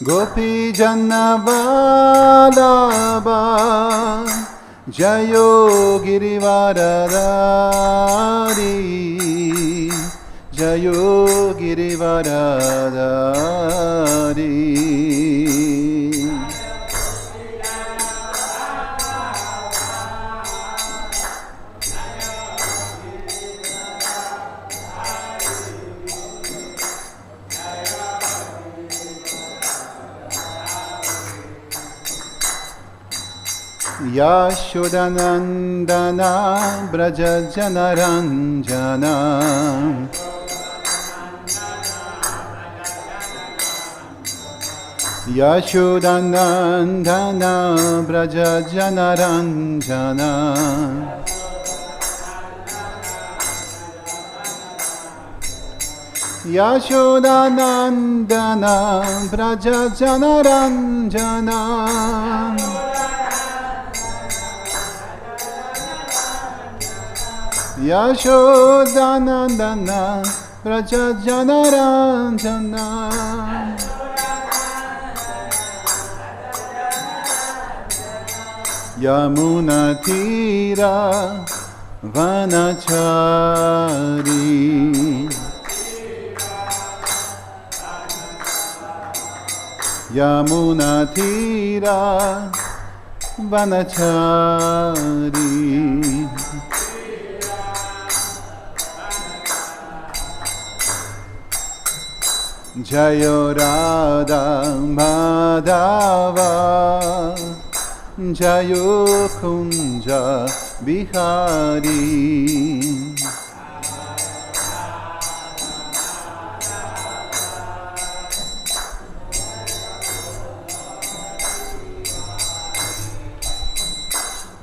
Gopi Jana Vallabha Jayo Girivaradari Jayo Girivaradari Yashodanandana Braja Janaranjana Yashodanandana Braja Janaranjana Yashodanandana Braja Janaranjana Yashodanandana Prajāpati Yamuna Tira Vanachari Yamuna Tira Vanachari Jayo Radha Madhava Jayo Kunja Bihari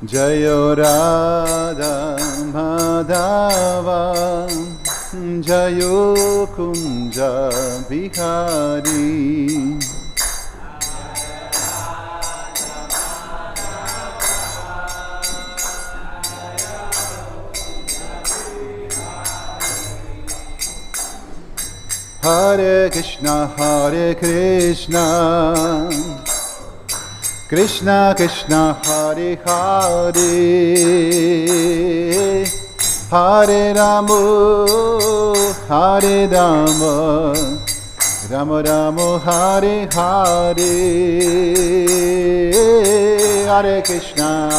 Jayo Radha Madhava Jayo Kunja Bihari Hare Krishna Krishna Krishna Hare Hare Hare Rama Hare Rama Rama Rama Hare Hare Hare Krishna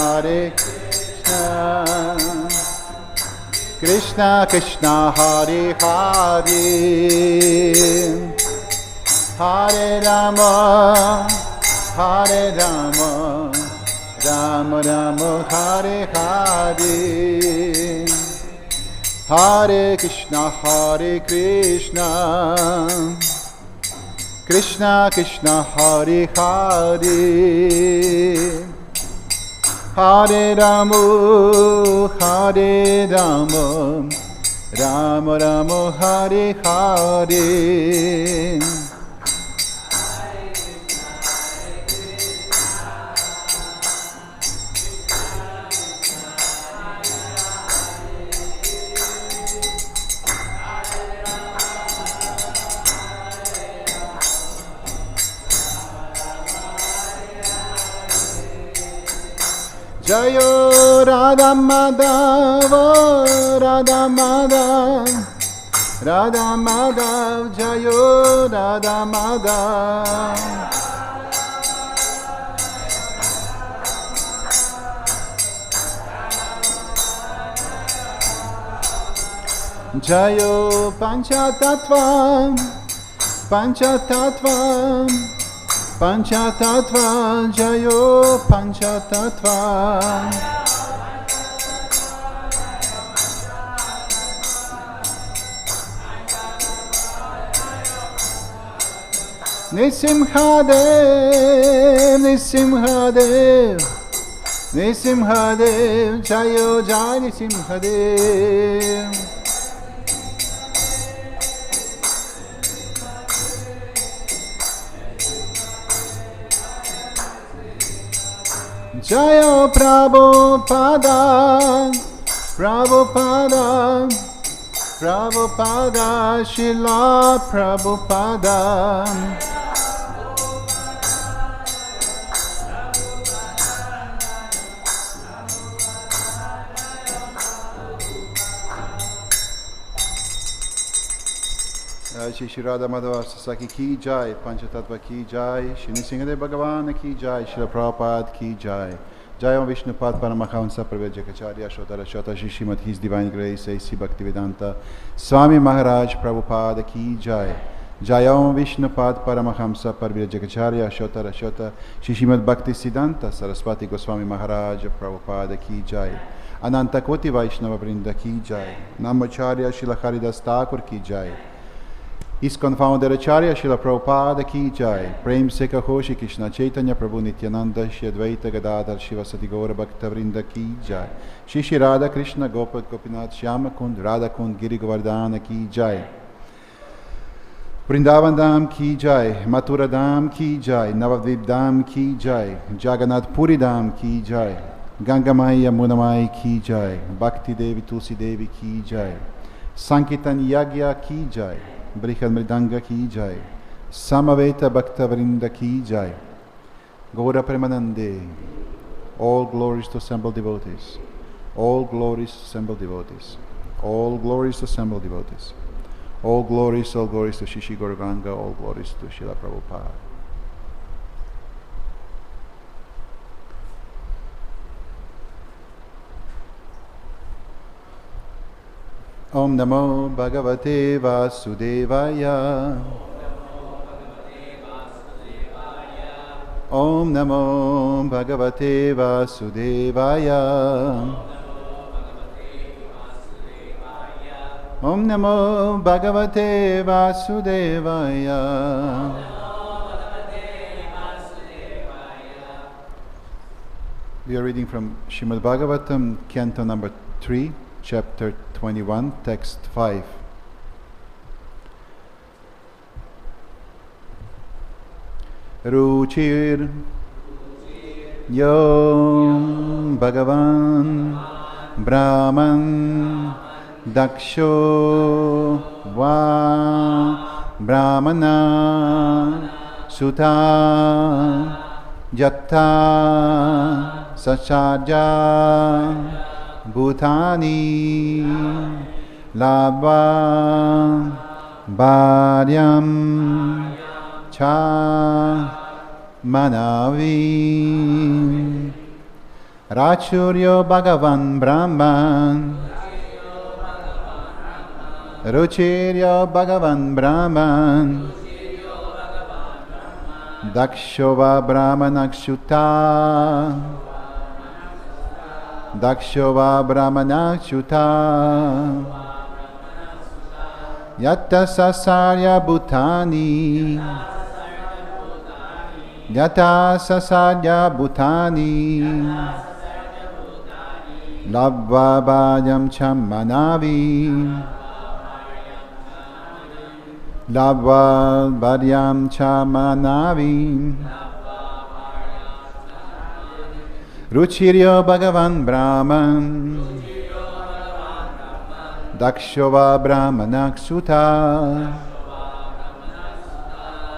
Krishna Krishna Hare Hare Hare Rama Hare Rama Rama Rama Hare Hare Hare Krishna Krishna Krishna Hare Hare Hare Rama Rama Rama Hare Hare Jayo Radha Madhava Radha Madhav Radha Madhav Jayo Radha Madhav Jayo Panchatattvam Panchatattvam Panchatattva Jayo Panchatattva Nisimhadev Nisimhadev Nisimhadev Jayo Jai Nisimhadev Jayo Prabhupada Prabhupada Prabhupada Srila Prabhupada Shri Shri Radha Madhava Sasaki ki jai, Panchatattva ki jai, Shri Nrsimhadev Bhagavan ki jai, Srila Prabhupada ki jai. Jai Om Vishnupad Paramahamsa Pravyajakacharya Shotara Shota Shri Srimad His Divine Grace A.C. Bhaktivedanta Swami Maharaj Prabhupada ki jai. Jai Om Vishnupad Paramahamsa Pravyajakacharya Shotara Shota Shri Srimad Bhakti Siddhanta Saraswati Goswami Maharaj Prabhupada ki jai. Ananta Koti Vaishnava Vrinda ki jai. Namacharya Srila Haridas Thakur ki jai. ISKCON founder Acharya Srila Prabhupada ki jai. Prem se kaho Shri Krishna Chaitanya Prabhu Nityananda Shri Advaita Gadadhar Shivasati Gaura Bhakta Vrinda ki jai. Shri Shri Radha Krishna Gopal Gopinath Shyama Kund Radha Kund Giri Govardhana ki jai. Vrindavan Dham ki jai. Mathura Dham ki jai. Navadvip Dham ki jai. Jagannath Puri Dham ki jai. Gangamai Yamunamai ki jai. Bhakti Devi Tulsi Devi ki jai. Sankirtan Yagya ki jai. Brihad Mridanga ki jai. Samaveta Bhakta Vrinda ki jai. Gaura Premanande. All glories to assembled devotees. All glories to assembled devotees. All glories to assembled devotees. All glories to Shishi Gauranga. All glories to Srila Prabhupada. Om Namo Bhagavate Vasudevaya. Om Namo Bhagavate Vasudevaya. Om Namo Bhagavate Vasudevaya. We are reading from Srimad Bhagavatam, Canto number 3, Chapter 21, Text 5. Rucir Yo bhagavān brahman dakṣo va brahmaṇaḥ sutaḥ yathā sasarja bhūtāni labdhvā bhāryāṁ cha mānavīm rāchuryo bhagavān brahman ruciryo bhagavān brahman dakṣo va brahmaṇaḥ sutaḥ dakṣo va brahmaṇaḥ sutaḥ yathā sasarja bhūtāni yathā sasarja bhūtāni labdhvā bhāryāṁ cha mānavīm labdhvā bhāryāṁ cha mānavīm ruciryo bhagavān brahman dakṣo va brahmaṇaḥ sutaḥ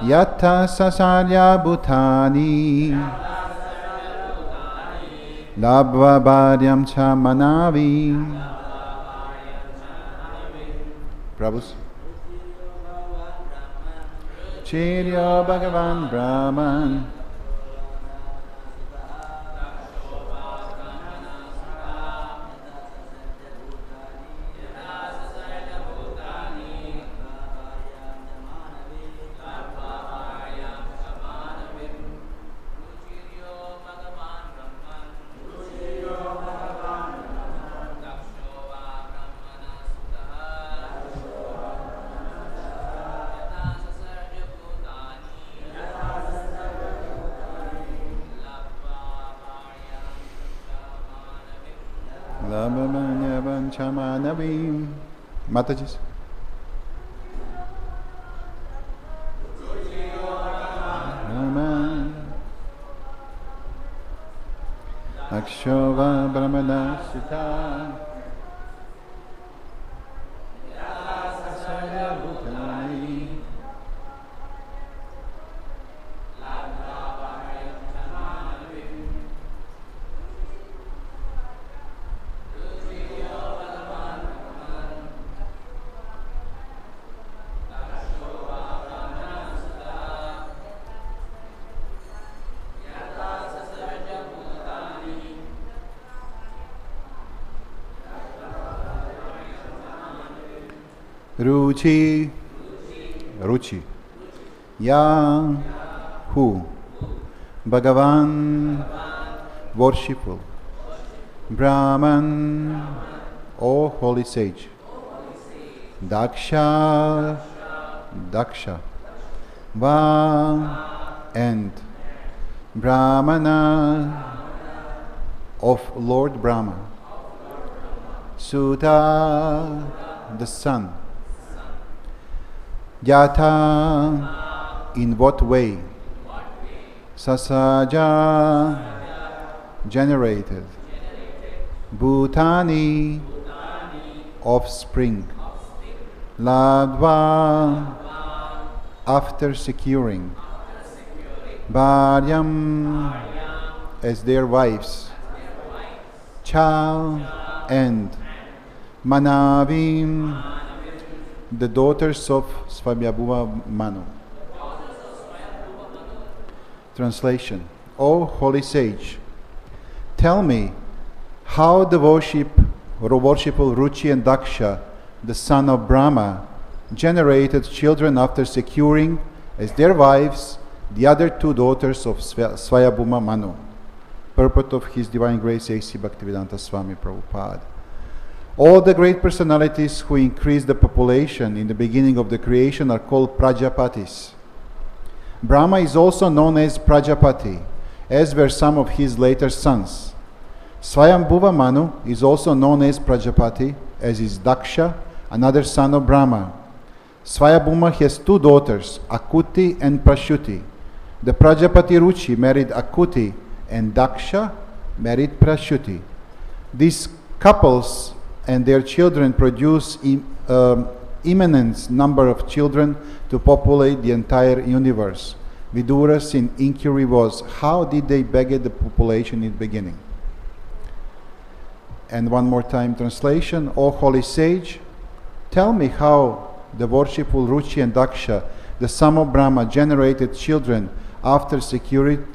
yathā sasarja bhūtāni labdhvā bhāryāṁ cha mānavīm. Prabhus. Ruciryo bhagavān brahman mānavīm. Mataji. dakṣo va brahmaṇaḥ sutaḥ sasarja bhūtāni Ruci, Ruci, Ya, who, bhagavān, worshipful, Brahman, O holy sage, dakṣa, dakṣa, Va, and brahmaṇaḥ, of Lord Brahmā, sutaḥ, the son, yathā, in what way, sasarja, generated, bhūtāni, offspring, labdhvā, after securing, bhāryāṁ, as their wives, child, and mānavīm, the daughters of Svāyambhuva Manu. Translation. O holy sage, tell me how the worshipful Ruci and Dakṣa, the son of Brahma, generated children after securing as their wives the other two daughters of Svāyambhuva Manu. Purport of His Divine Grace A.C. Bhaktivedanta Swami Prabhupada. All the great personalities who increased the population in the beginning of the creation are called Prajāpatis. Brahma is also known as Prajāpati, as were some of his later sons. Svāyambhuva Manu is also known as Prajāpati, as is Dakṣa, another son of Brahma. Svāyambhuva has two daughters, Ākūti and Prasūti. The Prajāpati Ruci married Ākūti and Dakṣa married Prasūti. These couples and their children produce immense number of children to populate the entire universe. Vidura's inquiry was, how did they beget the population in the beginning? And one more time translation. O holy sage, tell me how the worshipful Ruci and Dakṣa, the son of Brahma, generated children after securing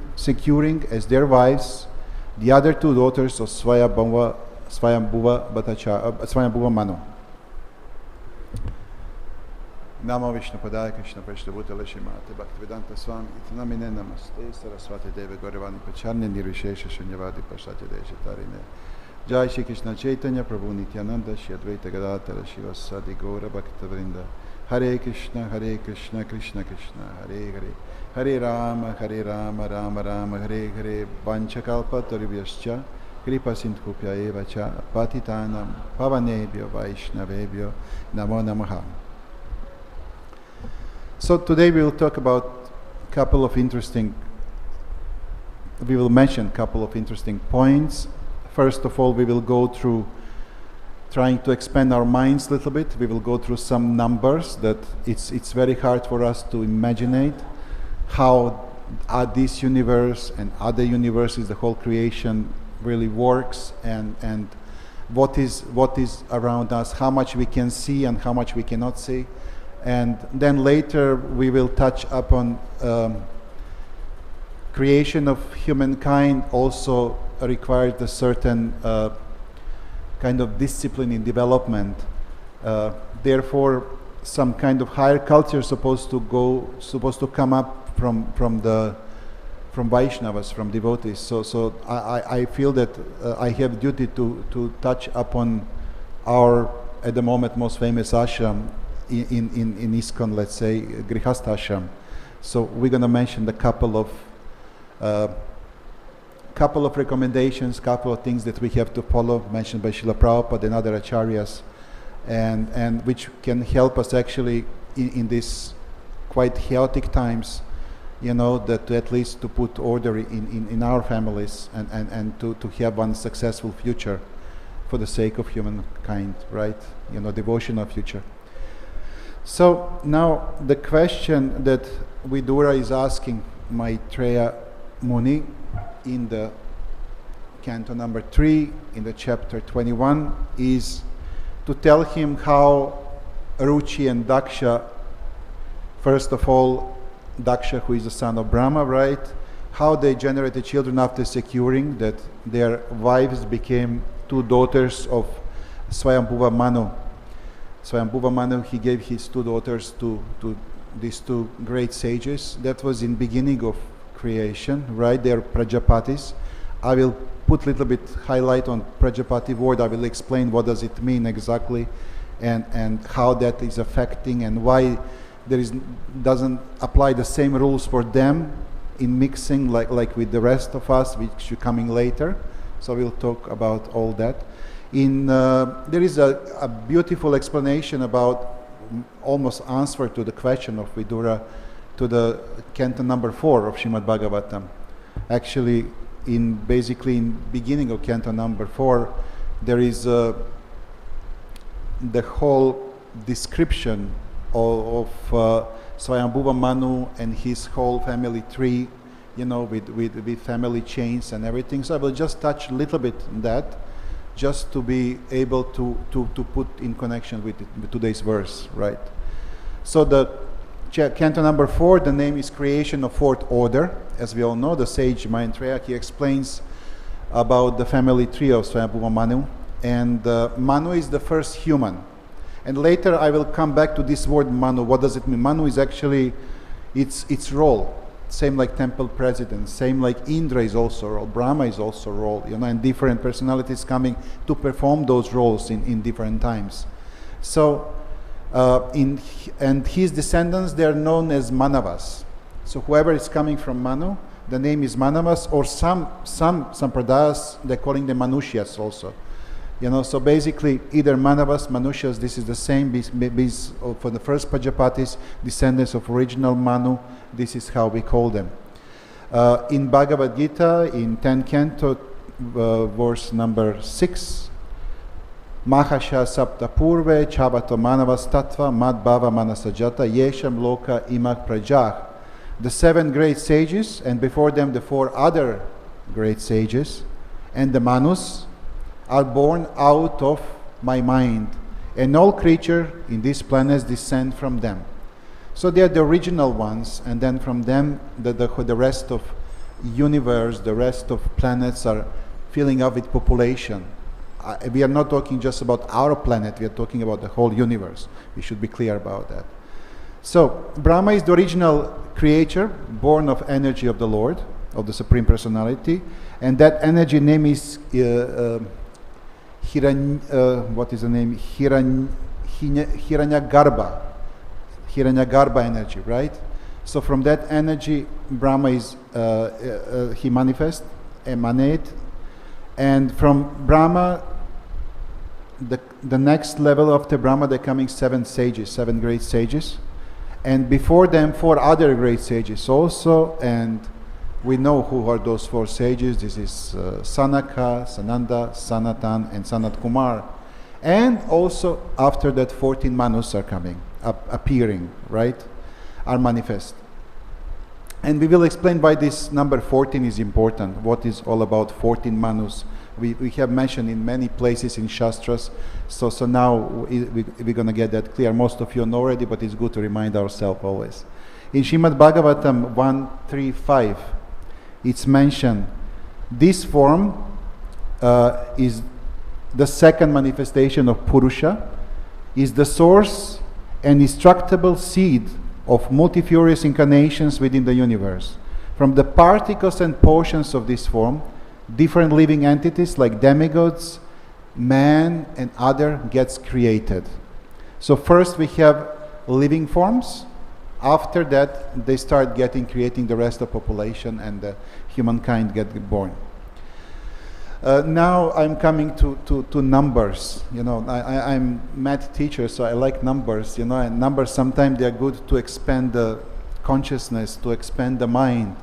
as their wives the other two daughters of Svāyambhuva Manu. Namo Vishnu Padaya Krishna Prashna Bhutale Shrimate Bhaktivedanta Swami Itnamine Namaste Saraswati Deve Gauravani Pacharne Nirvishesha Shunyavadi Pashati Desha Tarine. Jai Shri Krishna Chaitanya Prabhu Nityananda Shri Advaita Gadadhara Shivasadi Gaura Bhaktavrinda. Hare Krishna Krishna Krishna Hare Hare Hare Rama Rama Rama Hare Hare Vanchakalpa Taribhyascha Kripa Sindhupya Eva Cha Patitanam Pavanebhyo Vaishnavebhyo Namo Namaha. So today we will talk about we will mention a couple of interesting points. First of all, we will go through trying to expand our minds a little bit. We will go through some numbers that it's very hard for us to imagine how this universe and other universes, the whole creation really works, and what is around us, how much we can see and how much we cannot see. And then later we will touch upon creation of humankind also requires a certain kind of discipline in development. Therefore, some kind of higher culture supposed to come up from Vaishnavas, from devotees. So I feel that I have duty to touch upon our at the moment most famous ashram in ISKCON, let's say Grihastha ashram. So we're going to mention a couple of recommendations, couple of things that we have to follow, mentioned by Srila Prabhupada and other acharyas, and which can help us actually in these quite chaotic times, that at least to put order in our families and to have one successful future for the sake of humankind, right? Devotional future. So now the question that Vidura is asking Maitreya Muni in the canto number 3 in the chapter 21 is to tell him how Ruci and Dakṣa, first of all Dakṣa, who is the son of Brahma, right, how they generated children after securing that their wives became two daughters of Svāyambhuva Manu. Svāyambhuva Manu, he gave his 2 daughters to these 2 great sages. That was in beginning of creation, right? They are Prajāpatis. I will put a little bit highlight on Prajāpati word. I will explain what does it mean exactly, and how that is affecting, and why doesn't apply the same rules for them in mixing like with the rest of us, which are coming later. So we'll talk about all that. There is a beautiful explanation about almost answer to the question of Vidura to the canto number 4 of Srimad Bhagavatam. Actually, basically in beginning of canto number 4, there is the whole description of Svāyambhuva Manu and his whole family tree, with family chains and everything. So I will just touch a little bit on that, just to be able to put in connection with today's verse, right? So the canto number 4, the name is Creation of Fourth Order. As we all know, the sage Maitreya, he explains about the family tree of Svāyambhuva Manu, and Manu is the first human. And later I will come back to this word Manu. What does it mean? Manu is actually its role. Same like temple president, same like Indra is also a role, Brahma is also a role, and different personalities coming to perform those roles in different times. So, and his descendants, they are known as Manavas. So whoever is coming from Manu, the name is Manavas, or some sampradayas, they're calling them Manushyas also. So basically either Manavas, Manushyas, this is the same, for the first Prajāpatis, descendants of original Manu, this is how we call them. In Bhagavad Gita, in 10th canto, verse number 6, Mahasha sapta purve chavato manavas tattva madbhava manasajata yesham loka imak prajah. The 7 great sages, and before them the 4 other great sages, and the Manus, are born out of my mind, and all creature in these planets descend from them. So they are the original ones, and then from them the rest of universe, the rest of planets are filling up with population. We are not talking just about our planet, we are talking about the whole universe. We should be clear about that. So Brahma is the original creature, born of energy of the Lord, of the Supreme Personality, and that energy name is Hiranyagarbha energy, right? So from that energy, Brahma is he manifests, emanate, and from Brahma, the next level after Brahma, they're coming 7 sages, 7 great sages, and before them 4 other great sages also, and we know who are those 4 sages. This is Sanaka, Sananda, Sanatan, and Sanat Kumar. And also after that 14 Manus are coming, appearing, right? Are manifest. And we will explain why this number 14 is important, what is all about 14 Manus. We have mentioned in many places in Shastras, so now we're going to get that clear. Most of you know already, but it's good to remind ourselves always. In Srimad Bhagavatam 1.3.5, it's mentioned, this form is the second manifestation of Purusha, is the source and instructable seed of multifarious incarnations within the universe. From the particles and portions of this form, different living entities like demigods, man, and other gets created. So first we have living forms. After that, they start creating the rest of population, and the humankind get born. Now I'm coming to numbers. I'm math teacher, so I like numbers. And numbers sometimes they are good to expand the consciousness, to expand the mind.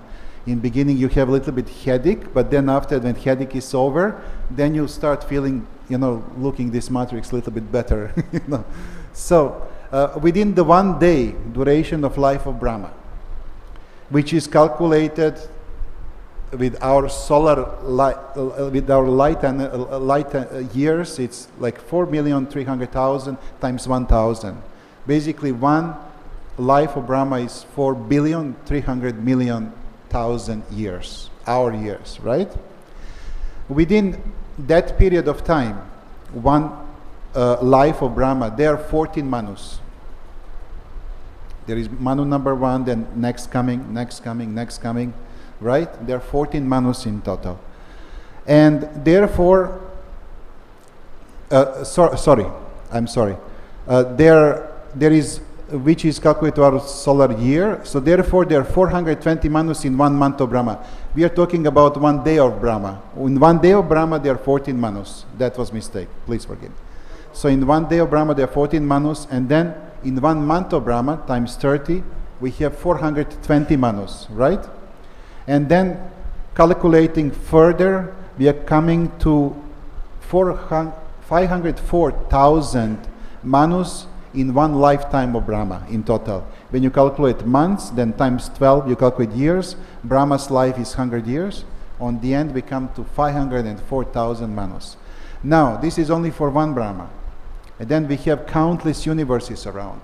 In beginning you have a little bit headache, but then after when headache is over, then you start feeling, looking this matrix a little bit better. So within the 1 day duration of life of Brahma, which is calculated with our solar light, with our light years, it's like 4,300,000 times 1,000. Basically, one life of Brahma is 4,300,000,000 years, our years, right? Within that period of time, one life of Brahma, there are 14 Manus. There is Manu number 1, then next coming, right? There are 14 Manus in total. And therefore, I'm sorry. There is, which is calculated to our solar year. So therefore, there are 420 Manus in 1 month of Brahma. We are talking about 1 day of Brahma. In 1 day of Brahma, there are 14 Manus. That was mistake. Please forgive me. So in 1 day of Brahma, there are 14 Manus, and then in 1 month of Brahma, times 30, we have 420 Manus, right? And then calculating further, we are coming to 504,000 Manus in 1 lifetime of Brahma in total. When you calculate months, then times 12, you calculate years. Brahma's life is 100 years. On the end, we come to 504,000 Manus. Now, this is only for 1 Brahma. And then we have countless universes around.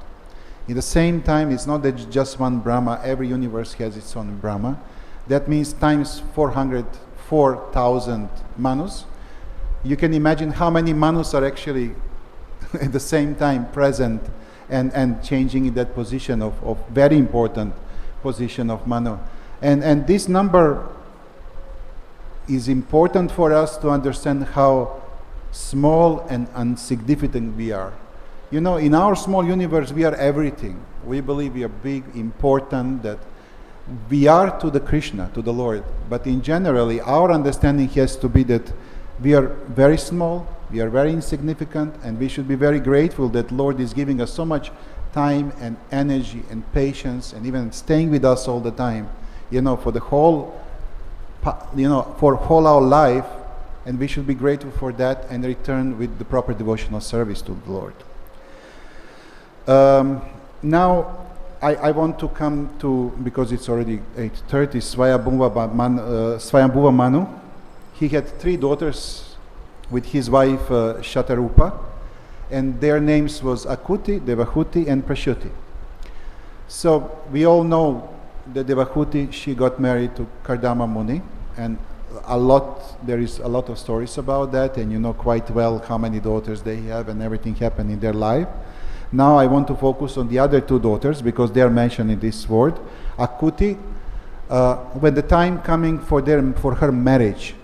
In the same time, it's not that just 1 Brahma. Every universe has its own Brahma. That means times 404,000 Manus. You can imagine how many Manus are actually at the same time present and changing in that position of very important position of Manu. And this number is important for us to understand how small and insignificant we are. You know, in our small universe, we are everything. We believe we are big, important, that we are to the Krishna, to the Lord. But in generally, our understanding has to be that we are very small, we are very insignificant, and we should be very grateful that Lord is giving us so much time and energy and patience and even staying with us all the time, you know, for the whole, for whole our life, and we should be grateful for that and return with the proper devotional service to the Lord. Now, I want to come to, because it's already 8:30, Svāyambhuva Manu. He had 3 daughters with his wife Shatarupa, and their names was Ākūti, Devahuti, and Prasūti. So we all know that Devahuti, she got married to Kardama Muni, and there is a lot of stories about that, and you know quite well how many daughters they have and everything happened in their life. Now I want to focus on the other 2 daughters because they are mentioned in this word. Ākūti, when the time coming for her marriage,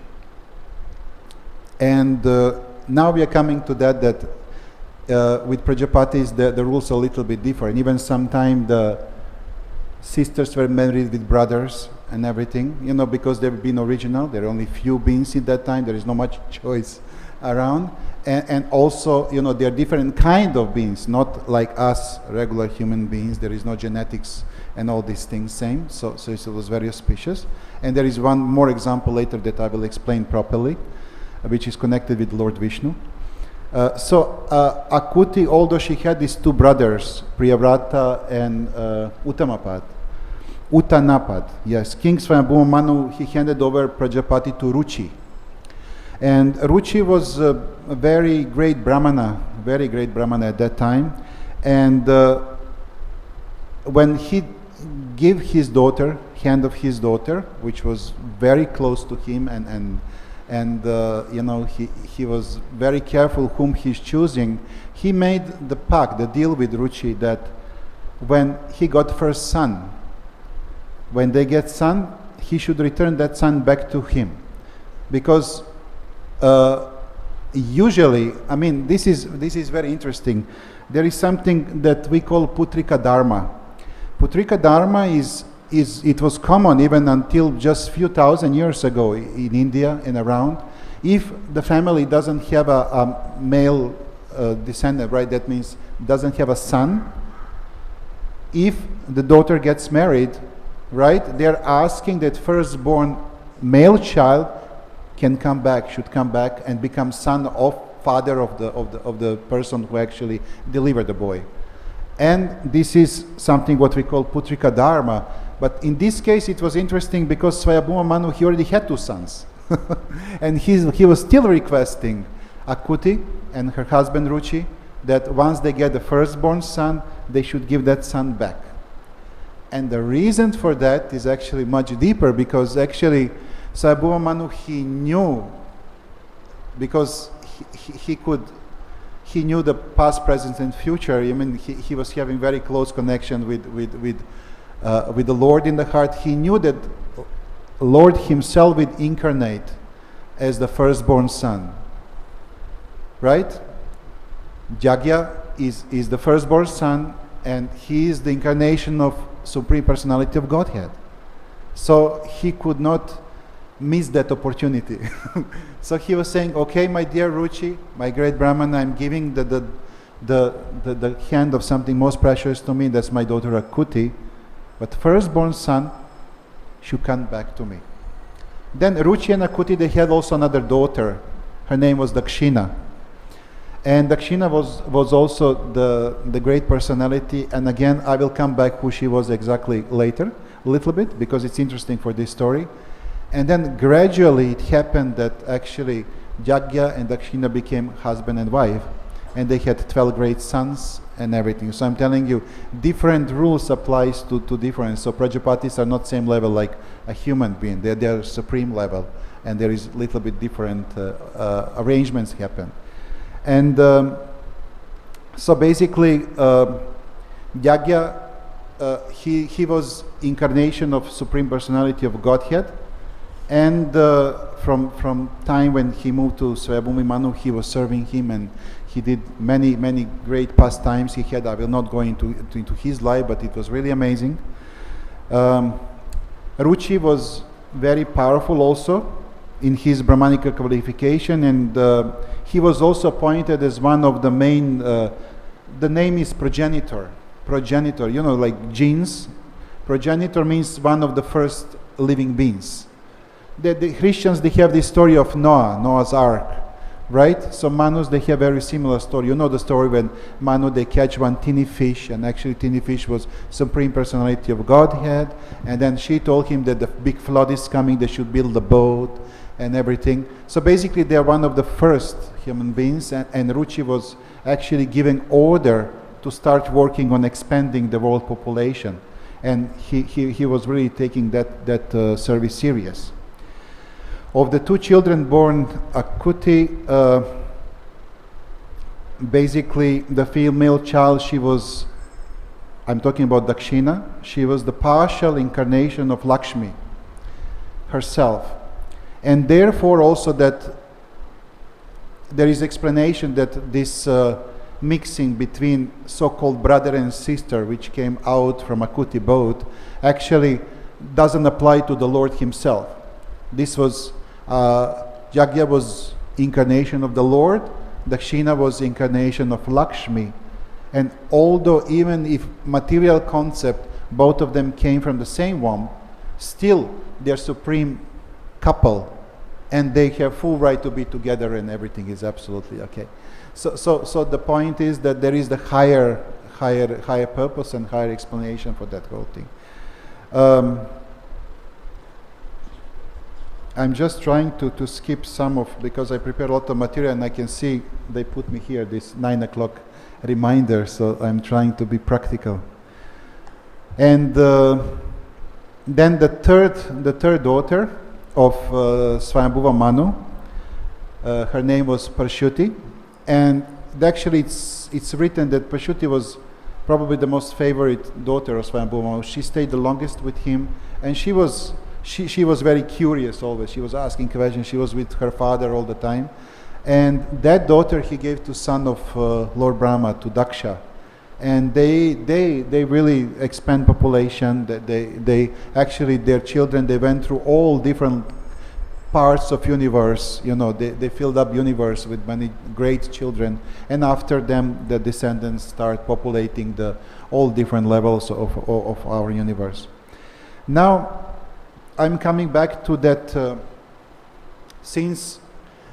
and now we are coming to that with Prajāpatis the rules are a little bit different. Even sometimes the sisters were married with brothers and everything, you know, because they've been original. There are only few beings in that time. There is not much choice around. And also, you know, there are different kind of beings, not like us, regular human beings. There is no genetics and all these things same. So it was very auspicious. And there is one more example later that I will explain properly, which is connected with Lord Vishnu. Ākūti, although she had these 2 brothers, Priyavrata and Uttanapad, yes, King Svāyambhuva Manu, he handed over Prajāpati to Ruci. And Ruci was a very great brahmana at that time. And when he gave his daughter, hand of his daughter, which was very close to him, and you know, he was very careful whom he's choosing. He made the pact, the deal with Ruci, that when he got first son, when they get son, he should return that son back to him, because usually, I mean, this is very interesting. There is something that we call Putrika Dharma. Putrika Dharma it was common even until just few thousand years ago in India and around. If the family doesn't have a male descendant, right, that means doesn't have a son, if the daughter gets married, right, they're asking that firstborn male child should come back and become son of father of the person who actually delivered the boy. And this is something what we call Putrika Dharma. But in this case, it was interesting because Svāyambhuva Manu, he already had 2 sons. And he was still requesting Ākūti and her husband Ruci that once they get the firstborn son, they should give that son back. And the reason for that is actually much deeper, because actually Svāyambhuva Manu, he knew, because he could he knew the past, present, and future. I mean, he was having very close connection with the Lord in the heart. He knew that Lord himself would incarnate as the firstborn son. Right? Yagya is the firstborn son, and he is the incarnation of Supreme Personality of Godhead. So he could not miss that opportunity. So he was saying, okay, my dear Ruci, my great Brahman, I'm giving the hand of something most precious to me, that's my daughter Ākūti, but firstborn son should come back to me. Then Ruci and Ākūti, they had also another daughter. Her name was Dakṣina. And Dakṣina was also the great personality, and again I will come back who she was exactly later, a little bit, because it's interesting for this story. And then gradually it happened that actually Yagya and Dakṣina became husband and wife, and they had 12 great sons and everything. So I'm telling you, different rules applies to different. So Prajāpatis are not same level like a human being. They are supreme level, and there is little bit different arrangements happen. And so basically, Yagya, he was incarnation of Supreme Personality of Godhead, and from time when he moved to Svāyambhuva Manu, he was serving him, and he did many great pastimes he had. I will not go into his life, but it was really amazing. Ruci was very powerful also in his Brahmanic qualification, and he was also appointed as one of the main, the name is progenitor, you know, like genes. Progenitor means one of the first living beings. The Christians, they have this story of Noah's Ark, right? So Manus, they have very similar story. You know the story when Manu, they catch one teeny fish, and actually teeny fish was Supreme Personality of Godhead, and then she told him that the big flood is coming, they should build a boat and everything. So basically they are one of the first human beings, and Ruci was actually giving order to start working on expanding the world population, and he was really taking that service serious. Of the two children born Ākūti, basically the female child, she was, I'm talking about Dakṣina, she was the partial incarnation of Lakshmi herself. And therefore also that there is explanation that this mixing between so-called brother and sister, which came out from Ākūti both, actually doesn't apply to the Lord himself. This was, Yagya was incarnation of the Lord, Dakṣina was incarnation of Lakshmi. And although even if material concept, both of them came from the same womb, still they're supreme couple, and they have full right to be together, and everything is absolutely okay. So the point is that there is the higher purpose and higher explanation for that whole thing. I'm just trying to skip some of, because I prepared a lot of material, and I can see they put me here, this 9 o'clock reminder, so I'm trying to be practical. And then the third daughter of Svāyambhuva Manu, her name was Prasūti, and actually it's written that Prasūti was probably the most favorite daughter of Svāyambhuva Manu. She stayed the longest with him, and she was very curious always. She was asking questions. She was with her father all the time. And that daughter he gave to son of Lord Brahmā, to Dakṣa. And they really expand population. They actually, their children, they went through all different parts of universe. You know, they filled up universe with many great children. And after them, the descendants start populating all different levels of our universe. Now, I'm coming back to that, since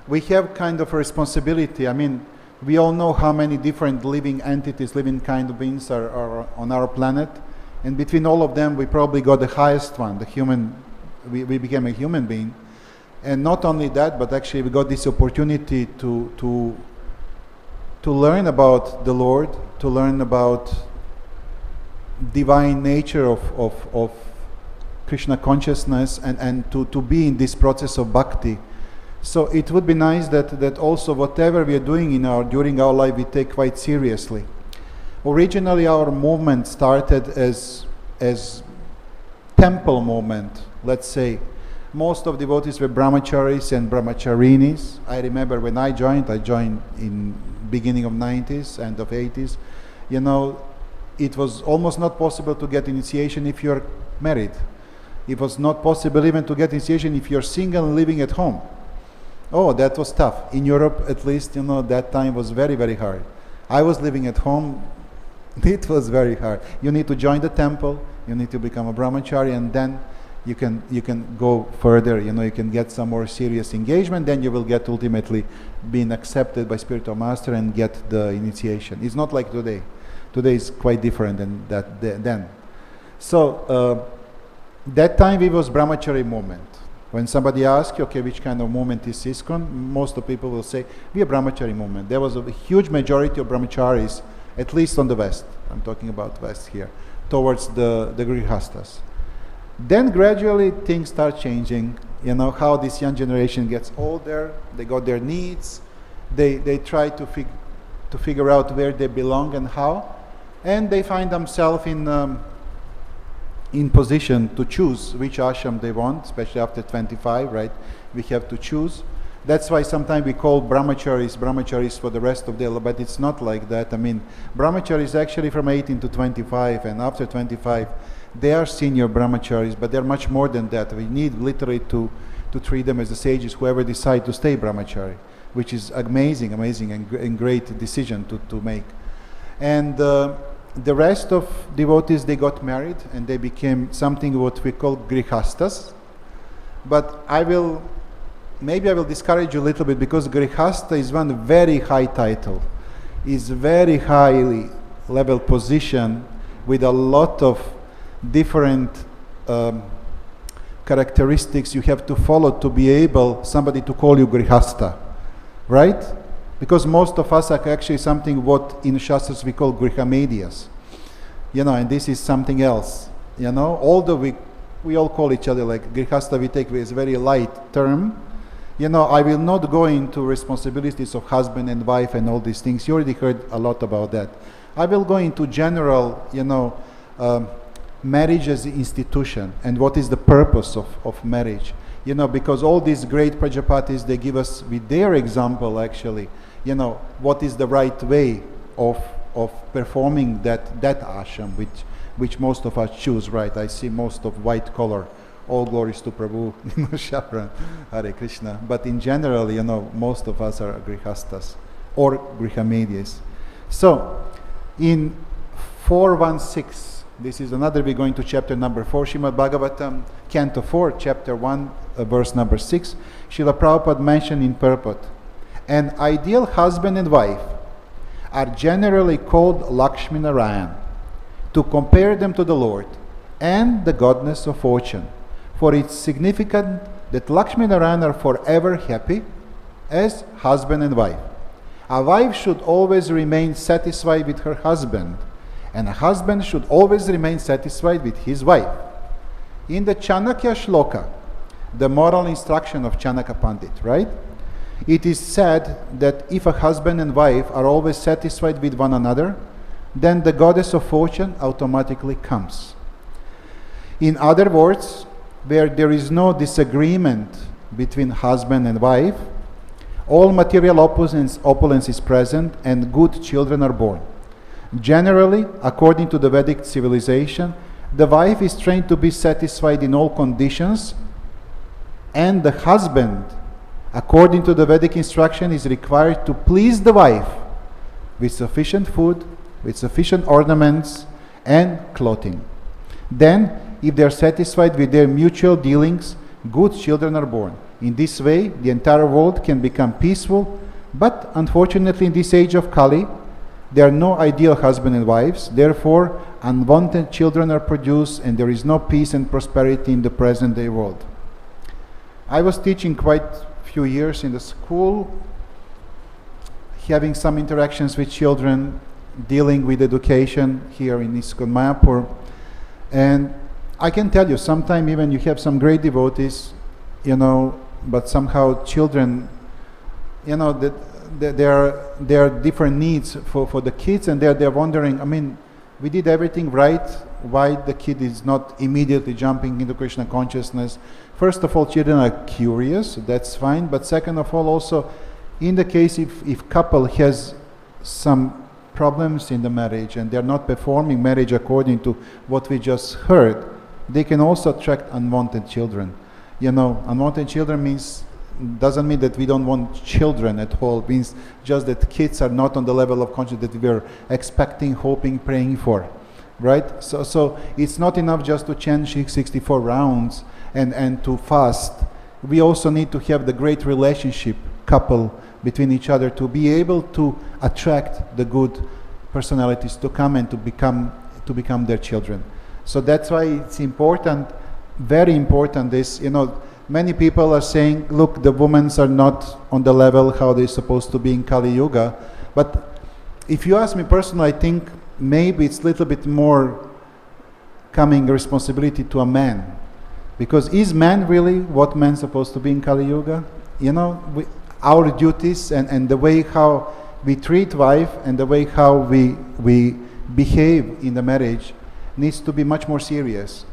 we have kind of a responsibility. I mean, we all know how many different living entities, living kind of beings are on our planet, and between all of them we probably got the highest one, the human. We became a human being, and not only that, but actually we got this opportunity to learn about the Lord, to learn about divine nature of Krishna consciousness, and to be in this process of bhakti, So it would be nice that also whatever we are doing during our life we take quite seriously. Originally our movement started as temple movement, let's say. Most of devotees were brahmacharis and brahmacharinis. I remember when I joined in beginning of 90s, end of 80s. It was almost not possible to get initiation if you're married. It was not possible even to get initiation if you're single and living at home. Oh, that was tough. In Europe, at least, that time was very, very hard. I was living at home. It was very hard. You need to join the temple. You need to become a brahmachari, and then you can go further. You can get some more serious engagement. Then you will get ultimately being accepted by spiritual master and get the initiation. It's not like today. Today is quite different than that then. So that time it was brahmachari movement. When somebody asks you, okay, which kind of movement is ISKCON, most of the people will say, we are brahmachari movement. There was a huge majority of brahmacharis, at least on the West. I'm talking about West here, towards the grihastas. Then gradually things start changing. How this young generation gets older, they got their needs, they try to figure out where they belong and how, and they find themselves in position to choose which ashram they want, especially after 25, right? We have to choose. That's why sometimes we call brahmacharis for the rest of their life, but it's not like that. I mean, brahmachari is actually from 18 to 25, and after 25, they are senior brahmacharis, but they're much more than that. We need literally to treat them as the sages, whoever decide to stay brahmachari, which is amazing and great decision to make. And the rest of devotees, they got married and they became something what we call grihastas. But maybe I will discourage you a little bit, because grihasta is one very high title, is very highly level position with a lot of different characteristics you have to follow to be able somebody to call you grihasta, right? Because most of us are actually something what in Shastras we call grihamedias, and this is something else, although we all call each other like grihasta, we take it as a very light term. I will not go into responsibilities of husband and wife and all these things. You already heard a lot about that. I will go into general, marriage as an institution and what is the purpose of marriage. Because all these great Prajapatis, they give us with their example actually, what is the right way of performing that ashram which most of us choose, right? I see most of white collar. All glories to Prabhu, Shapran, Hare Krishna. But in general, most of us are grihastas or grihamedias. So, in 416, this is another, we're going to chapter number 4, Srimad Bhagavatam, Canto 4, chapter 1, verse number 6. Srila Prabhupada mentioned in Purport, an ideal husband and wife are generally called Lakshmi Narayan, to compare them to the Lord and the goddess of fortune. For it's significant that Lakshmi Narayan are forever happy as husband and wife. A wife should always remain satisfied with her husband, and a husband should always remain satisfied with his wife. In the Chanakya Shloka, the moral instruction of Chanaka Pandit, right? It is said that if a husband and wife are always satisfied with one another, then the goddess of fortune automatically comes. In other words, where there is no disagreement between husband and wife, all material opulence is present and good children are born. Generally, according to the Vedic civilization, the wife is trained to be satisfied in all conditions, and the husband, according to the Vedic instruction, is required to please the wife with sufficient food, with sufficient ornaments and clothing. Then, if they are satisfied with their mutual dealings, good children are born. In this way, the entire world can become peaceful, but unfortunately in this age of Kali, there are no ideal husband and wives. Therefore, unwanted children are produced and there is no peace and prosperity in the present day world. I was teaching quite a few years in the school, having some interactions with children, dealing with education here in ISKCON Mayapur, and I can tell you, sometimes even you have some great devotees, but somehow children, that there are different needs for the kids, and they're wondering, I mean, we did everything right, why the kid is not immediately jumping into Krishna consciousness. First of all, children are curious, that's fine, but second of all, also, in the case if couple has some problems in the marriage and they're not performing marriage according to what we just heard, they can also attract unwanted children. Unwanted children doesn't mean that we don't want children at all. It means just that kids are not on the level of consciousness that we're expecting, hoping, praying for, right? So it's not enough just to chant 64 rounds and to fast. We also need to have the great relationship couple between each other to be able to attract the good personalities to come and to become their children. So that's why it's important, very important, many people are saying, look, the women are not on the level how they're supposed to be in Kali Yuga. But if you ask me personally, I think maybe it's a little bit more coming responsibility to a man. Because is man really what man's supposed to be in Kali Yuga? Our duties and the way how we treat wife and the way how we behave in the marriage needs to be much more serious.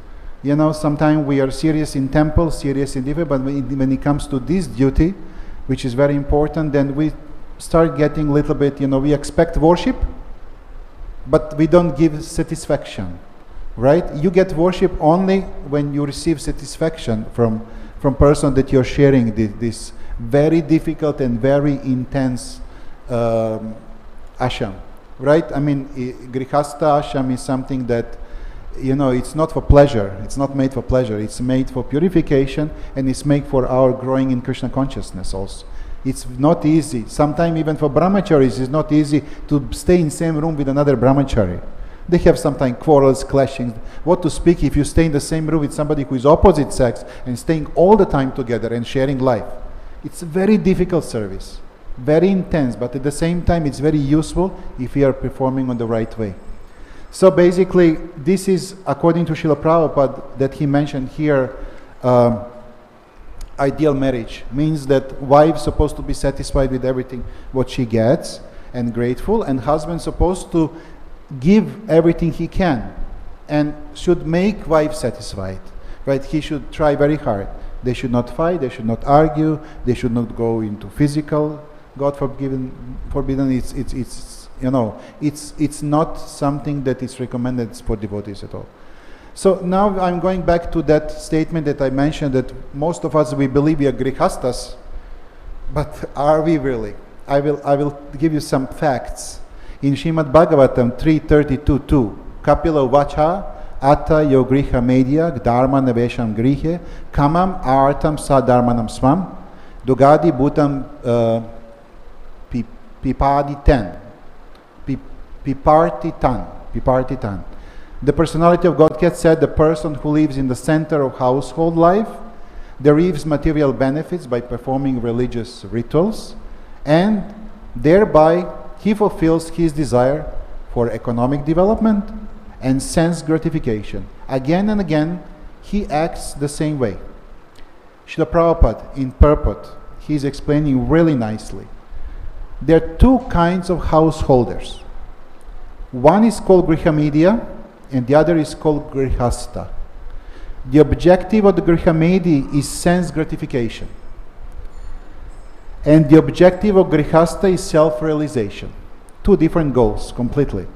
Sometimes we are serious in temple, serious in different, but when it comes to this duty, which is very important, then we start getting a little bit, we expect worship, but we don't give satisfaction, right? You get worship only when you receive satisfaction from person that you're sharing this very difficult and very intense asham, right? I mean, grihastha asham is something that, it's not for pleasure. It's not made for pleasure. It's made for purification, and it's made for our growing in Krishna consciousness also. It's not easy. Sometimes even for brahmacharis, it's not easy to stay in same room with another brahmachari. They have sometimes quarrels, clashing. What to speak if you stay in the same room with somebody who is opposite sex and staying all the time together and sharing life. It's a very difficult service, very intense, but at the same time it's very useful if we are performing on the right way. So basically, this is according to Srila Prabhupada that he mentioned here, ideal marriage means that wife supposed to be satisfied with everything what she gets and grateful, and husband supposed to give everything he can and should make wife satisfied, right? He should try very hard. They should not fight, they should not argue, they should not go into physical, God forbidden. It's not something that is recommended for devotees at all. So now I'm going back to that statement that I mentioned, that most of us, we believe we are grihastas, but are we really? I will give you some facts. In Srimad Bhagavatam 3.32.2, Kapila Vacha Ata Yogriha Media Dharma Navesham Grihe Kamam Artam Sa Dharmanam Swam Dugadi Bhutam Pipartitan. The personality of Godhead said the person who lives in the center of household life derives material benefits by performing religious rituals, and thereby he fulfills his desire for economic development and sense gratification. Again and again, he acts the same way. Srila Prabhupada in Purport, he is explaining really nicely. There are two kinds of householders. One is called grihamedya, and the other is called grihastha. The objective of the grihamedi is sense gratification, and the objective of grihastha is self-realization. Two different goals completely.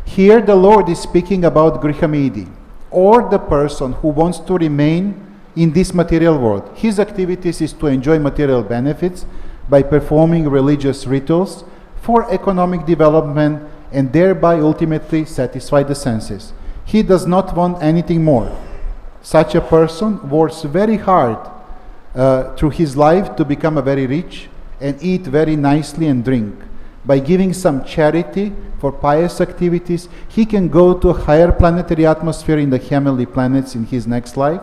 Here the Lord is speaking about grihamedi, or the person who wants to remain in this material world. His activities is to enjoy material benefits by performing religious rituals for economic development and thereby ultimately satisfy the senses. He does not want anything more. Such a person works very hard through his life to become a very rich and eat very nicely and drink. By giving some charity for pious activities, he can go to a higher planetary atmosphere in the heavenly planets in his next life,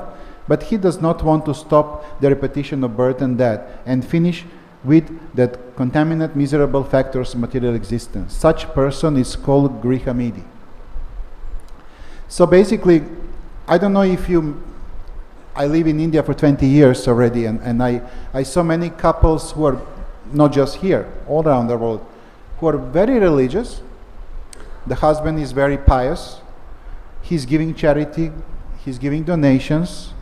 but he does not want to stop the repetition of birth and death and finish with that contaminant, miserable factors of material existence. Such person is called grihamedi. So basically, I don't know if you I live in India for 20 years already, and I saw many couples who are not just here, all around the world, who are very religious. The husband is very pious. He's giving charity, he's giving donations,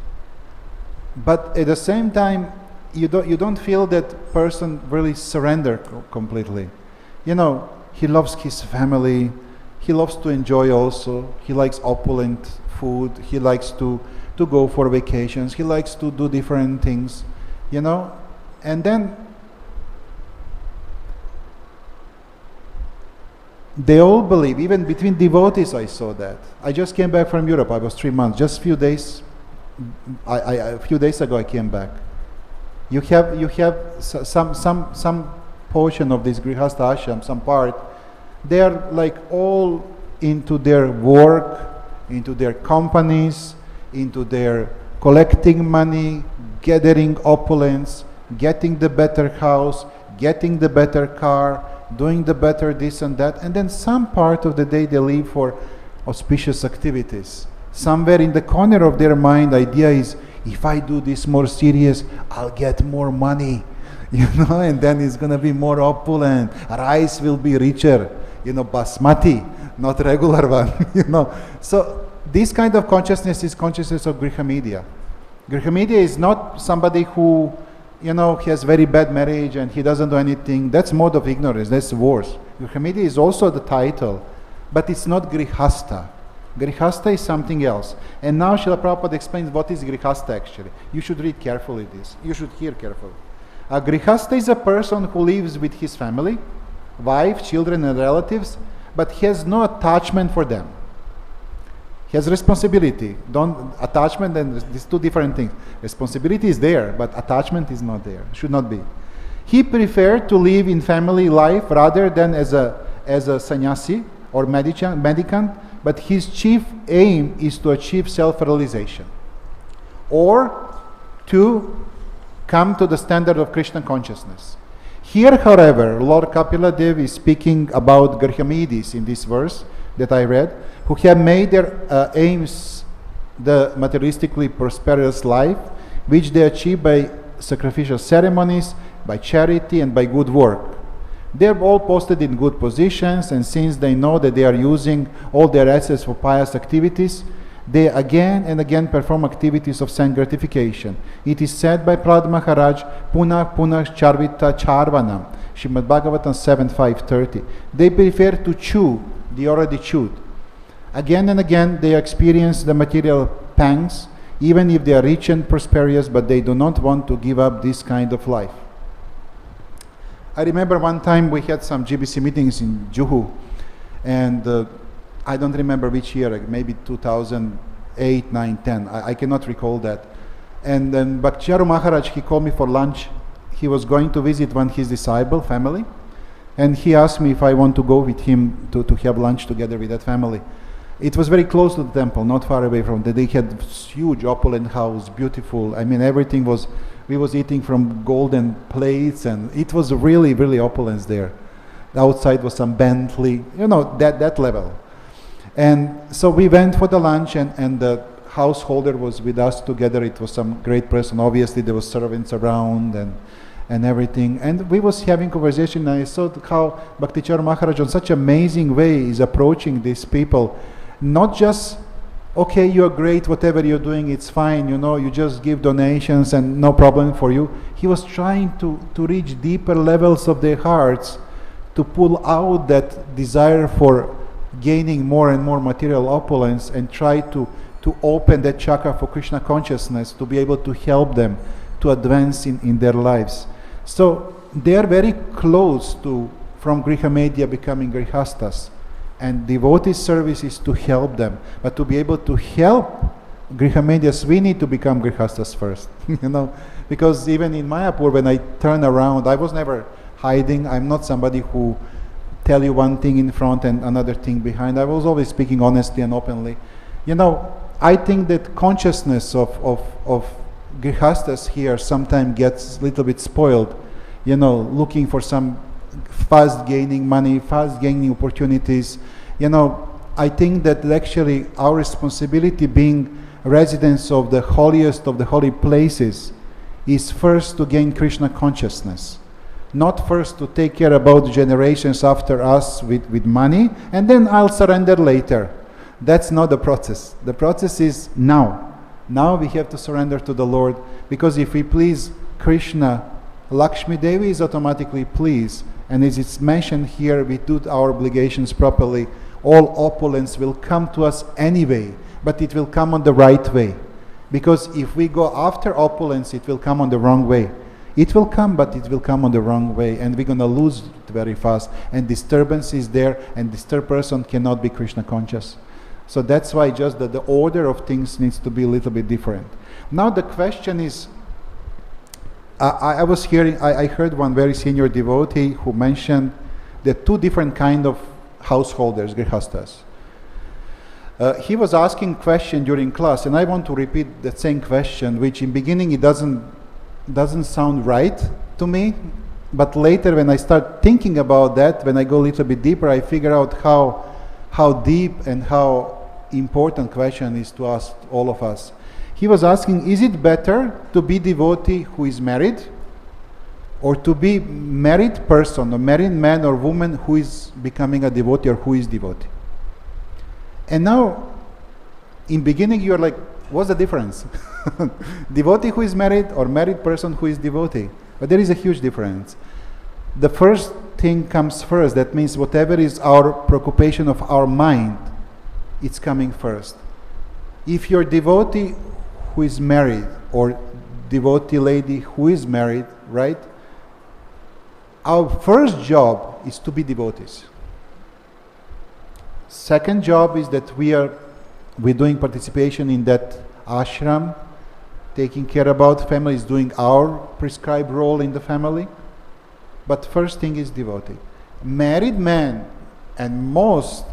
but at the same time, you don't feel that person really surrender completely. You know, he loves his family, he loves to enjoy also, he likes opulent food, he likes to go for vacations, he likes to do different things, you know, and then they all believe, even between devotees I saw that. I just came back from Europe, I was 3 months, just a few days, a few days ago I came back. You have some portion of this Grihastha ashram, some part, they are like all into their work, into their companies, into their collecting money, gathering opulence, getting the better house, getting the better car, doing the better this and that, and then some part of the day they leave for auspicious activities. Somewhere in the corner of their mind, the idea is, if I do this more serious, I'll get more money, you know, and then it's going to be more opulent. Rice will be richer, you know, basmati, not regular one, you know. So this kind of consciousness is consciousness of Griha media. Griha media is not somebody who, you know, he has very bad marriage and he doesn't do anything. That's mode of ignorance, that's worse. Griha media is also the title, but it's not Grihastha. Grihastha is something else. And now Srila Prabhupada explains what is Grihastha actually. You should read carefully this. You should hear carefully. A Grihastha is a person who lives with his family, wife, children and relatives, but he has no attachment for them. He has responsibility. Attachment and these two different things. Responsibility is there, but attachment is not there. Should not be. He preferred to live in family life rather than as a sannyasi or mendicant, but his chief aim is to achieve self-realization or to come to the standard of Krishna consciousness. Here, however, Lord Kapila Dev is speaking about Grihamides in this verse that I read, who have made their aims the materialistically prosperous life, which they achieve by sacrificial ceremonies, by charity and by good work. They are all posted in good positions, and since they know that they are using all their assets for pious activities, they again and again perform activities of sense gratification. It is said by Prahlad Maharaj, Punah Punah Charvita Charvanam, Srimad Bhagavatam 7.5.30. They prefer to chew the already chewed. Again and again they experience the material pangs, even if they are rich and prosperous, but they do not want to give up this kind of life. I remember one time we had some GBC meetings in Juhu, and I don't remember which year, maybe 2008, 9, 10. I cannot recall that. And then Bhaktiyaru Maharaj, he called me for lunch. He was going to visit one his disciple family, and he asked me if I want to go with him to have lunch together with that family. It was very close to the temple, not far away from there. They had huge opulent house, beautiful. I mean, everything was, we was eating from golden plates, and it was really, really opulence there. Outside was some Bentley, you know, that level. And so we went for the lunch, and the householder was with us together. It was some great person. Obviously, there was servants around and everything. And we was having conversation, and I saw how Bhaktichar Maharaj on such amazing way is approaching these people. Not just, okay, you're great, whatever you're doing, it's fine, you know, you just give donations and no problem for you. He was trying to reach deeper levels of their hearts, to pull out that desire for gaining more and more material opulence, and try to open that chakra for Krishna consciousness, to be able to help them to advance in their lives. So they are very close to, from Griha Media becoming Grihastas, and devotee service is to help them. But to be able to help Griha Medias, we need to become Grihastas first, you know, because even in Mayapur, when I turn around, I was never hiding. I'm not somebody who tell you one thing in front and another thing behind. I was always speaking honestly and openly. You know, I think that consciousness of Grihastas here sometimes gets a little bit spoiled, you know, looking for some fast gaining money, fast gaining opportunities. You know, I think that actually our responsibility being residence of the holiest of the holy places is first to gain Krishna consciousness, not first to take care about the generations after us with money, and then I'll surrender later. That's not the process. The process is now. Now we have to surrender to the Lord, because if we please Krishna, Lakshmi Devi is automatically pleased. And as it's mentioned here, we do our obligations properly. All opulence will come to us anyway, but it will come on the right way. Because if we go after opulence, it will come on the wrong way. It will come, but it will come on the wrong way, and we're going to lose it very fast. And disturbance is there, and disturbed person cannot be Krishna conscious. So that's why just the order of things needs to be a little bit different. Now the question is, I heard one very senior devotee who mentioned the two different kind of householders, grihastas. He was asking question during class, and I want to repeat the same question, which in beginning it doesn't sound right to me, but later when I start thinking about that, when I go a little bit deeper, I figure out how deep and how important question is to ask all of us. He was asking, is it better to be devotee who is married, or to be married person, a married man or woman who is becoming a devotee or who is devotee? And now, in beginning you are like, what's the difference? Devotee who is married or married person who is devotee? But there is a huge difference. The first thing comes first. That means whatever is our preoccupation of our mind, it's coming first. If you're devotee who is married, or devotee lady who is married, right? Our first job is to be devotees. Second job is that we're doing participation in that ashram, taking care about families, doing our prescribed role in the family. But first thing is devotee. Married man, and most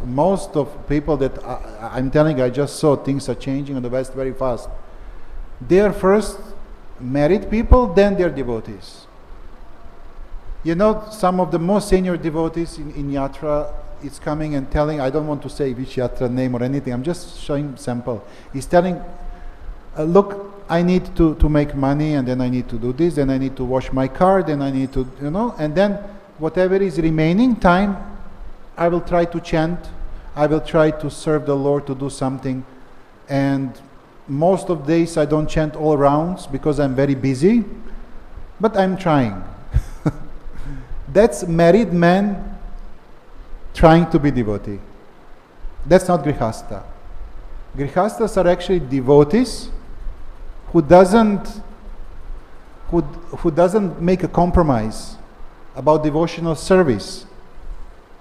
of people that I'm telling, I just saw things are changing in the West very fast. They are first married people, then they're devotees. You know, some of the most senior devotees in yatra is coming and telling, I don't want to say which yatra name or anything, I'm just showing sample. He's telling, look, I need to make money, and then I need to do this, and I need to wash my car, then I need to, and then whatever is remaining time, I will try to chant, I will try to serve the Lord, to do something. And most of days I don't chant all rounds because I'm very busy, but I'm trying. That's married man trying to be devotee. That's not grihasta. Grihastas are actually devotees who doesn't make a compromise about devotional service.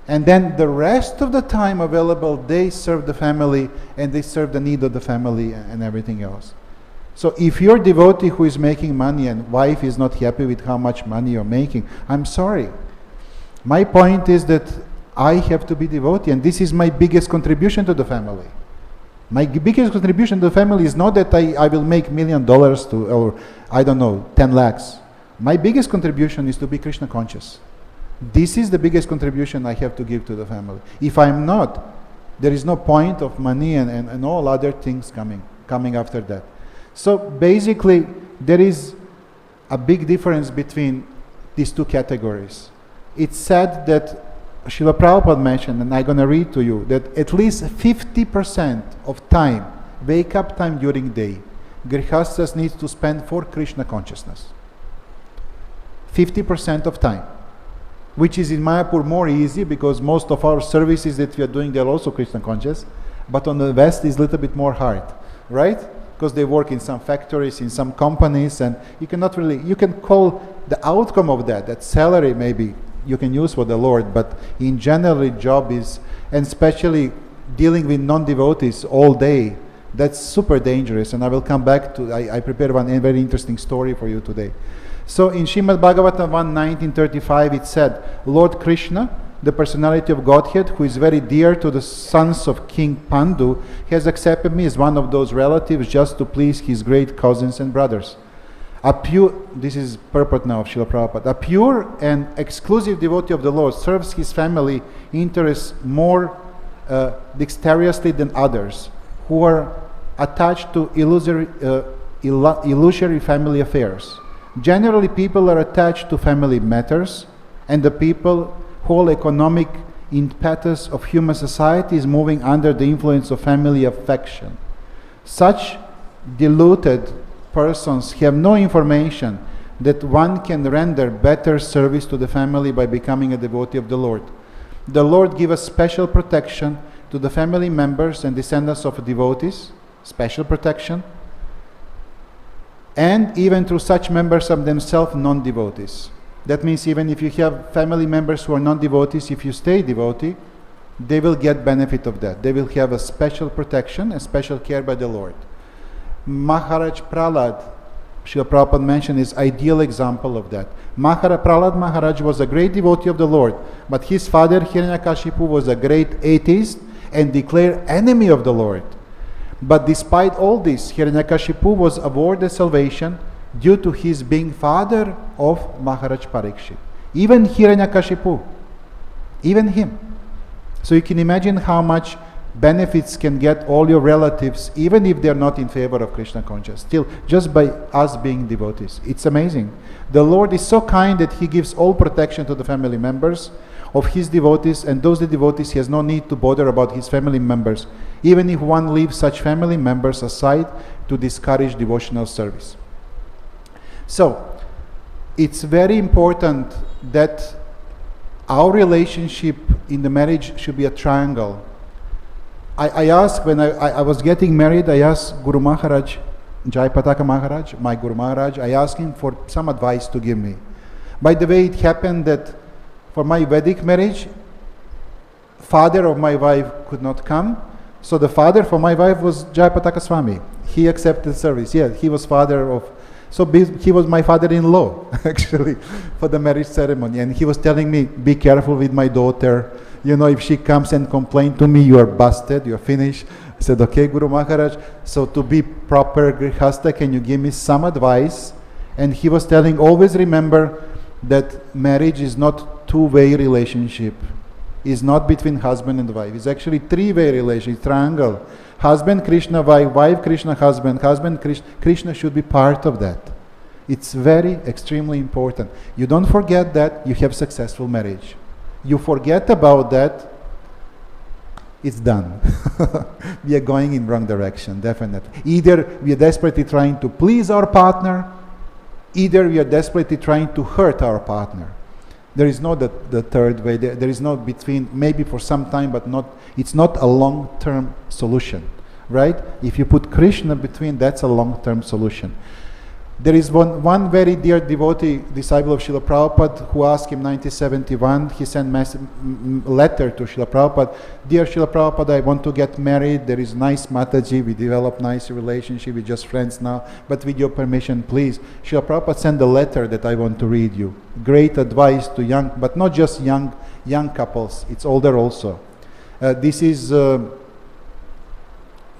And then the rest of the time available, they serve the family, and they serve the need of the family and everything else. So if you're a devotee who is making money and wife is not happy with how much money you're making, I'm sorry. My point is that I have to be devotee, and this is my biggest contribution to the family. My biggest contribution to the family is not that I will make $1 million or I don't know, 10 lakhs. My biggest contribution is to be Krishna conscious. This is the biggest contribution I have to give to the family. If I'm not, there is no point of money and all other things coming after that. So basically, there is a big difference between these two categories. It's said that Srila Prabhupada mentioned, and I'm going to read to you, that at least 50% of time, wake up time during day, Grihastas needs to spend for Krishna consciousness. 50% of time. Which is in Mayapur more easy, because most of our services that we are doing, they're also Krishna conscious. But on the West is a little bit more hard, right? Because they work in some factories, in some companies, and you cannot really, you can call the outcome of that salary maybe you can use for the Lord, but in general job is, and especially dealing with non-devotees all day, that's super dangerous. And I will come back to, I prepared one very interesting story for you today. So in Srimad Bhagavatam 1:1935 it said, Lord Krishna, the personality of Godhead, who is very dear to the sons of King Pandu, has accepted me as one of those relatives just to please his great cousins and brothers. This is purport now of Srila Prabhupada. A pure and exclusive devotee of the Lord serves his family interests more dexterously than others, who are attached to illusory family affairs. Generally, people are attached to family matters, and the whole economic impetus of human society is moving under the influence of family affection. Such deluded persons have no information that one can render better service to the family by becoming a devotee of the Lord. The Lord gives us special protection to the family members and descendants of devotees, special protection, and even through such members of themselves non-devotees. That means even if you have family members who are non-devotees, if you stay devotee, they will get benefit of that. They will have a special protection and special care by the Lord. Maharaj Prahlad, Srila Prabhupada mentioned, is ideal example of that. Prahlad Maharaj was a great devotee of the Lord, but his father Hiranyakashipu was a great atheist and declared enemy of the Lord. But despite all this, Hiranyakashipu was awarded salvation due to his being father of Maharaj Parikshit. Even Hiranyakashipu, even him. So you can imagine how much benefits can get all your relatives, even if they're not in favor of Krishna consciousness. Still, just by us being devotees. It's amazing. The Lord is so kind that He gives all protection to the family members of His devotees, and those devotees He has no need to bother about His family members, even if one leaves such family members aside to discourage devotional service. So, it's very important that our relationship in the marriage should be a triangle. I asked, when I was getting married, I asked Guru Maharaj, Jayapataka Maharaj, my Guru Maharaj, I asked him for some advice to give me. By the way, it happened that for my Vedic marriage, father of my wife could not come, so the father for my wife was Jayapataka Swami. He accepted service. Yeah, he was father of, so he was my father-in-law, actually, for the marriage ceremony. And he was telling me, be careful with my daughter. You know, if she comes and complains to me, you are busted, you are finished. I said, okay, Guru Maharaj, so to be proper grihasta, can you give me some advice? And he was telling, always remember that marriage is not two-way relationship. It's not between husband and wife. It's actually three-way relationship, triangle. Husband, Krishna, wife, wife, Krishna, husband, Krishna. Krishna should be part of that. It's very, extremely important. You don't forget that, you have successful marriage. You forget about that, it's done. We are going in wrong direction, definitely. Either we are desperately trying to please our partner, either we are desperately trying to hurt our partner. There is no the third way. There is no between, maybe for some time, but not. It's not a long-term solution, right? If you put Krishna between, that's a long-term solution. There is one very dear devotee, disciple of Srila Prabhupada, who asked him in 1971, he sent letter to Srila Prabhupada, dear Srila Prabhupada, I want to get married, there is nice Mataji, we develop nice relationship, we're just friends now, but with your permission, please. Srila Prabhupada sent a letter that I want to read you. Great advice to young, but not just young couples, it's older also. This is Babru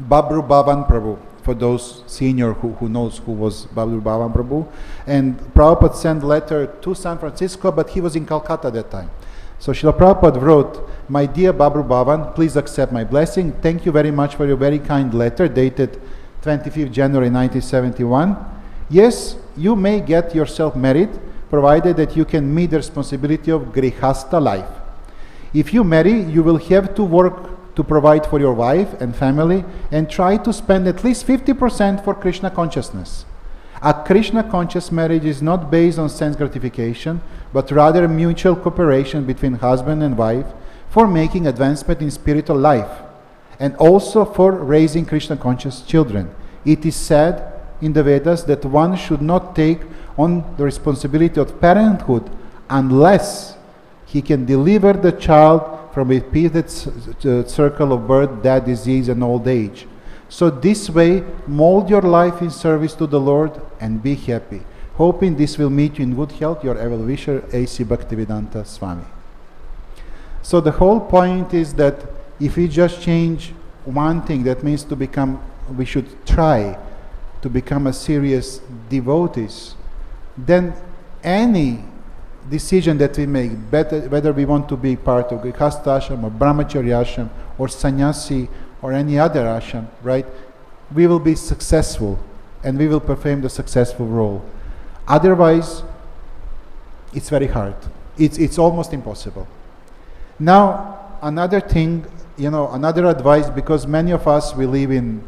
Bhavan Prabhu. For those senior who knows who was Babru Bhavan Prabhu. And Prabhupada sent letter to San Francisco, but he was in Calcutta at that time. So Srila Prabhupada wrote, my dear Babru Bhavan, please accept my blessing. Thank you very much for your very kind letter dated 25th January 1971. Yes, you may get yourself married, provided that you can meet the responsibility of grihasta life. If you marry, you will have to work to provide for your wife and family, and try to spend at least 50% for Krishna consciousness. A Krishna conscious marriage is not based on sense gratification, but rather mutual cooperation between husband and wife for making advancement in spiritual life, and also for raising Krishna conscious children. It is said in the Vedas that one should not take on the responsibility of parenthood unless he can deliver the child from a repeated circle of birth, death, disease, and old age. So this way, mold your life in service to the Lord and be happy. Hoping this will meet you in good health, your ever wisher, A.C. Bhaktivedanta Swami. So the whole point is that if we just change one thing, that means we should try to become a serious devotees, then any decision that we make, whether we want to be part of Grihastha ashram or Brahmacharya ashram or Sannyasi or any other ashram, right? we will be successful and we will perform the successful role. Otherwise, it's very hard. It's almost impossible. Now, another thing, another advice, because many of us, we live in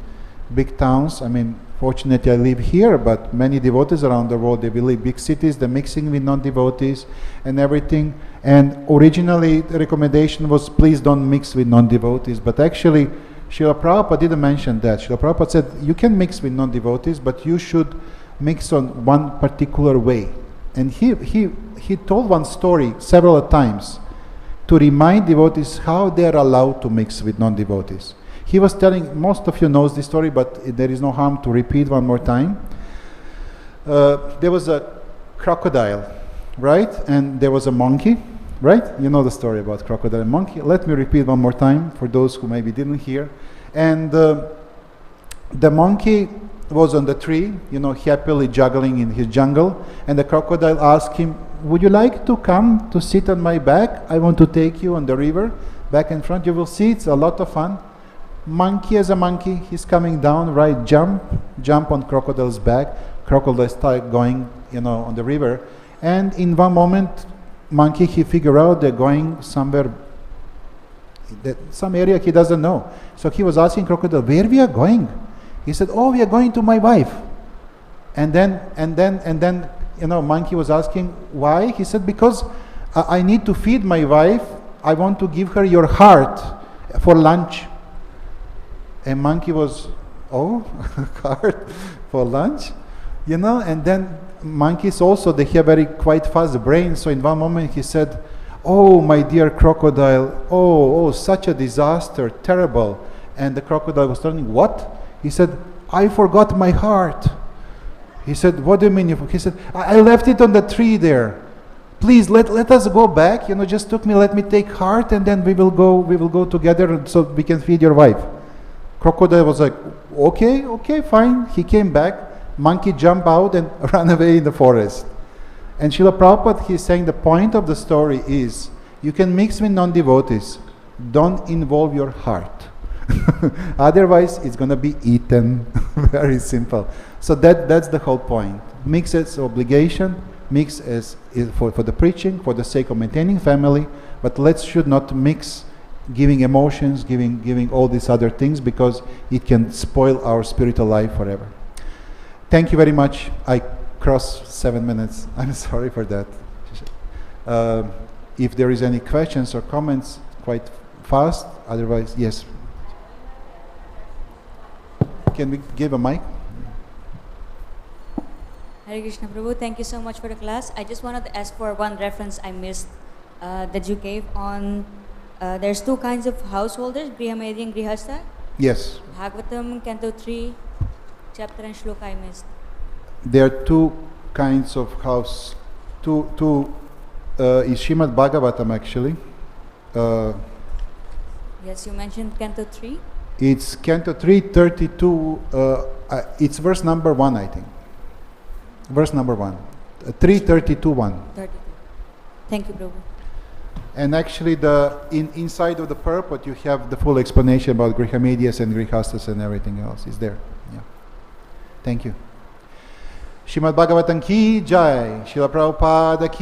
big towns. I mean, fortunately I live here, but many devotees around the world, they live in big cities, they're mixing with non-devotees and everything. And originally the recommendation was, please don't mix with non-devotees. But actually, Srila Prabhupada didn't mention that. Srila Prabhupada said, you can mix with non-devotees, but you should mix on one particular way. And he told one story several times to remind devotees how they are allowed to mix with non-devotees. He was telling, most of you knows this story, but there is no harm to repeat one more time. There was a crocodile, right? And there was a monkey, right? You know the story about crocodile and monkey. Let me repeat one more time for those who maybe didn't hear. And the monkey was on the tree, happily juggling in his jungle, and the crocodile asked him, would you like to come to sit on my back? I want to take you on the river, back and front. You will see, it's a lot of fun. Monkey as a monkey, he's coming down, right, jump on crocodile's back. Crocodile start going, on the river. And in one moment, monkey, he figure out they're going somewhere, some area he doesn't know. So he was asking crocodile, where we are going? He said, oh, we are going to my wife. And then, monkey was asking, why? He said, because I need to feed my wife. I want to give her your heart for lunch. And monkey was, oh, heart for lunch? And then monkeys also, they have very quite fast brain. So in one moment he said, oh, my dear crocodile, oh, such a disaster, terrible. And the crocodile was turning, what? He said, I forgot my heart. He said, what do you mean? He said, I left it on the tree there. Please let us go back. Just let me take heart, and then we will go together so we can feed your wife. Crocodile was like, okay, fine. He came back. Monkey jumped out and ran away in the forest. And Srila Prabhupada, he's saying the point of the story is, you can mix with non-devotees. Don't involve your heart. Otherwise, it's going to be eaten. Very simple. So that's the whole point. Mix as obligation, mix as for the preaching, for the sake of maintaining family, but should not mix giving emotions, giving all these other things, because it can spoil our spiritual life forever. Thank you very much. I crossed 7 minutes. I'm sorry for that. If there is any questions or comments, quite fast. Otherwise, yes. Can we give a mic? Hare Krishna Prabhu, thank you so much for the class. I just wanted to ask for one reference I missed that you gave on, there's two kinds of householders, Grihamedi and Grihastha. Yes. Bhagavatam, Canto 3, chapter and shloka I missed. There are two kinds of house. Is Srimad Bhagavatam actually. Yes, you mentioned Canto 3. It's Canto 3, 32, it's verse number 1, I think. Verse number 1. 332, 1. 32. Thank you, Prabhu. And actually, inside of the purport, you have the full explanation about Grihamedias and Grihastas and everything else is there. Yeah. Thank you. Srimad Bhagavatam ki jai, Srila Prabhupada ki